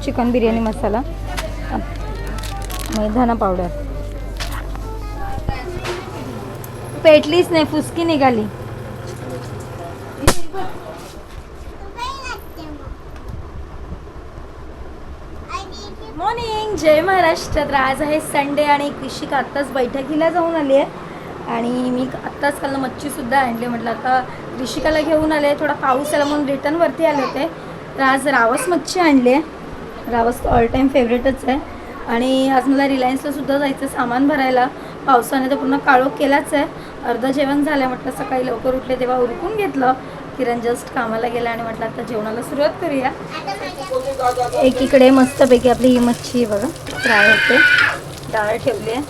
Chicken biryani मसाला, धना powder. पेटलीच नाही, फुसकी निघाली. मॉर्निंग, जय महाराष्ट्र. तर आज आहे संडे आणि कृषिक आत्ताच बैठकीला जाऊन आली आहे आणि मी आत्ताच काल मच्छीसुद्धा आणली. म्हटलं आता कृषिकाला घेऊन आले, थोडा पाऊस आला म्हणून रिटर्नवरती आले होते. तर आज रावस मच्छी आणली आहे. रावस ऑल टाईम फेवरेटच आहे. आणि आज मला रिलायन्सला सुद्धा जायचं सामान भरायला. पावसाने तर पूर्ण काळोख केलाच आहे. अर्धं जेवण झालं. म्हटलं सकाळी लवकर उठले तेव्हा उरकून घेतलं. किरण जस्ट कामाला गेला आणि म्हटलं आता जेवणाला सुरुवात करूया. एकीकडे मस्तपैकी आपली ही मच्छी बघा फ्राय होते, डाळ ठेवली आहे.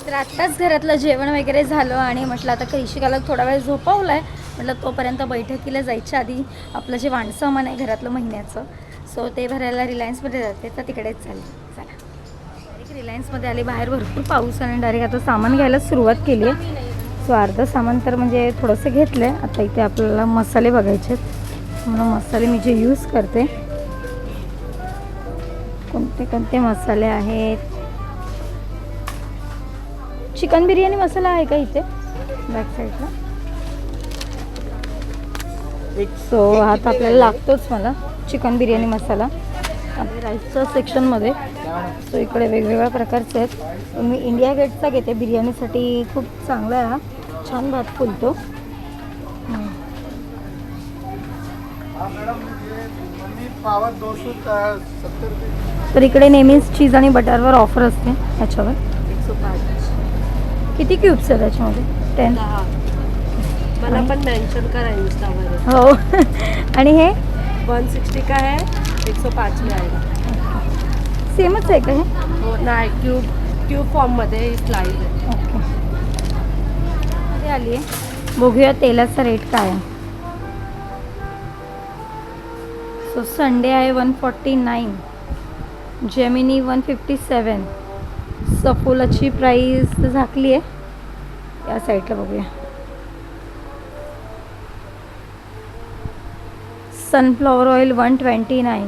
तर आत्ताच घरातलं जेवण वगैरे झालं आणि म्हटलं आता कृषिकाला थोडा वेळ झोपवलं आहे. म्हटलं तोपर्यंत बैठकीला जायच्या आधी आपलं जे वाणसामान आहे घरातलं महिन्याचं, सो ते भरायला रिलायन्समध्ये जाते. तर तिकडेच चालेल. चला डायरेक्ट रिलायन्समध्ये आले. बाहेर भरपूर पाऊस आणि डायरेक्ट आता सामान घ्यायला सुरुवात केली आहे. सो अर्धं सामान तर म्हणजे थोडंसं घेतलं आहे. आता इथे आपल्याला मसाले बघायचे आहेत म्हणून मसाले मी जे यूज करते, कोणते कोणते मसाले आहेत. चिकन बिर्याणी मसाला आहे का इथे बॅक साईडला? सो हा तर आपल्याला लागतोच मला चिकन बिर्याणी मसाला. आणि राईसच्या सेक्शनमध्ये सो इकडे वेगवेगळ्या प्रकारचे आहेत. मी इंडिया गेटचा घेते बिर्याणीसाठी, खूप चांगला आहे हा, छान भात फुलतो. तर इकडे नेहमीच चीज आणि बटरवर ऑफर असते. त्याच्यावर 105. किती क्यूब्स आहे त्याच्यामध्ये? 10. मला पण मेंशन करा इंस्टावर. हो. आणि हे 160 का है, 105 में आएगा. सेमच आहे का हे? हो नाही, क्यूब फॉर्ममध्ये स्लाइस आहे. ओके. मध्ये आली आहे. बघूया तेलाचा रेट काय आहे. सो संडे आहे 149, जेमिनी 157, सफोलाची प्राईस झाकली आहे. या साईडला बघूया. सनफ्लॉवर ऑइल 129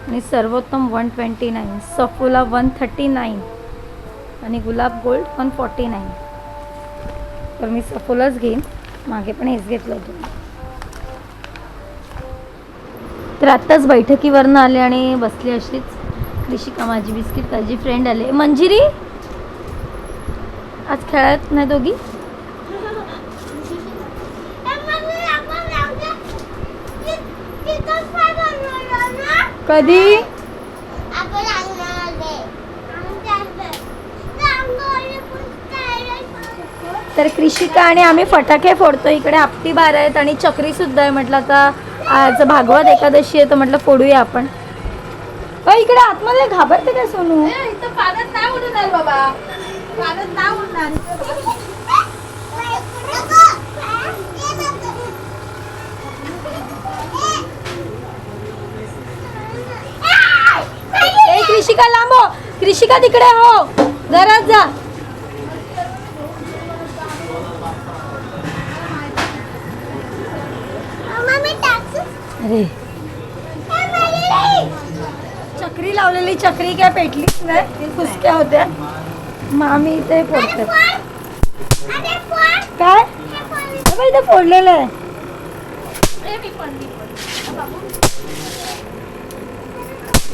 आणि सर्वोत्तम 129, सफोला 139 आणि गुलाब गोल्ड 149. तर मी सफोलाच घेईन. मागे पण हेच घेतलं होतं. तर आत्ताच बैठकीवरनं आले आणि बसली अशीच. कृषिका माझी बिस्किट ताजी फ्रेंड आले. मंजिरी आज खेळत नाही दोघी? कधी? तर कृषिका आणि आम्ही फटाके फोडतो. इकडे आपटी बार आहेत आणि चक्री सुद्धा आहे. म्हटलं आता आज भागवत एकादशी आहे तर म्हटलं फोडूया आपण. इकडे आतमध्ये घाबरते काय सोनू? पाण्यात नाही उडणार बाबा, पाण्यात नाही उडणार. कृषिका लांब हो, कृषिका तिकडे हो, घरात जा. अरे चक्री लावलेली, चक्री काय पेटलीच नाही, फुसक्या होत्या. मामी इथे फोडते काय? इथे फोडलेलं आहे.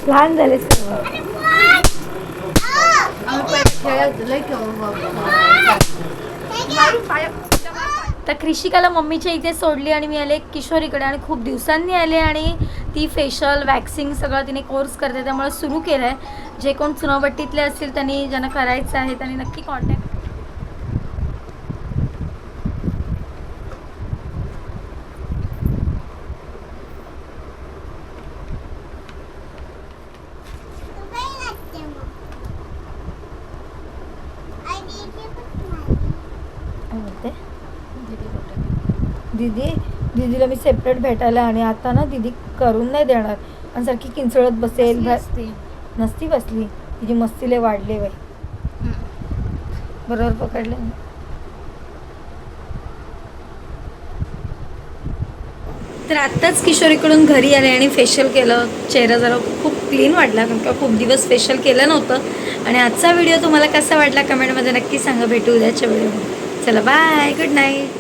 लहान झाले सर्व. तर कृषिकाला मम्मीच्या इथे सोडली आणि मी आले किशोरीकडे आणि खूप दिवसांनी आले आणि ती फेशियल वॅक्सिंग सगळं तिने कोर्स करते त्यामुळे सुरू केलं आहे. जे कोण चुनावट्टीतले असतील त्यांनी ज्यांना करायचं आहे त्यांनी नक्की कॉन्टॅक्ट. दीदीला मी सेपरेट भेटायला आणि आता ना दीदी करून नाही देणार आणि सारखी किंचळत बसेल. नसती बसली, तिची मस्तीले वाढले बाई. बरोबर पकडले. तर आत्ताच किशोरीकडून घरी आले आणि फेशियल केलं. चेहरा जरा खूप क्लीन वाटला कारण का खूप दिवस फेशियल केलं नव्हतं. आणि आजचा व्हिडिओ तुम्हाला कसा वाटला कमेंटमध्ये नक्की सांगा. भेटू उद्याच्या व्हिडिओ. चला बाय, गुड नाईट.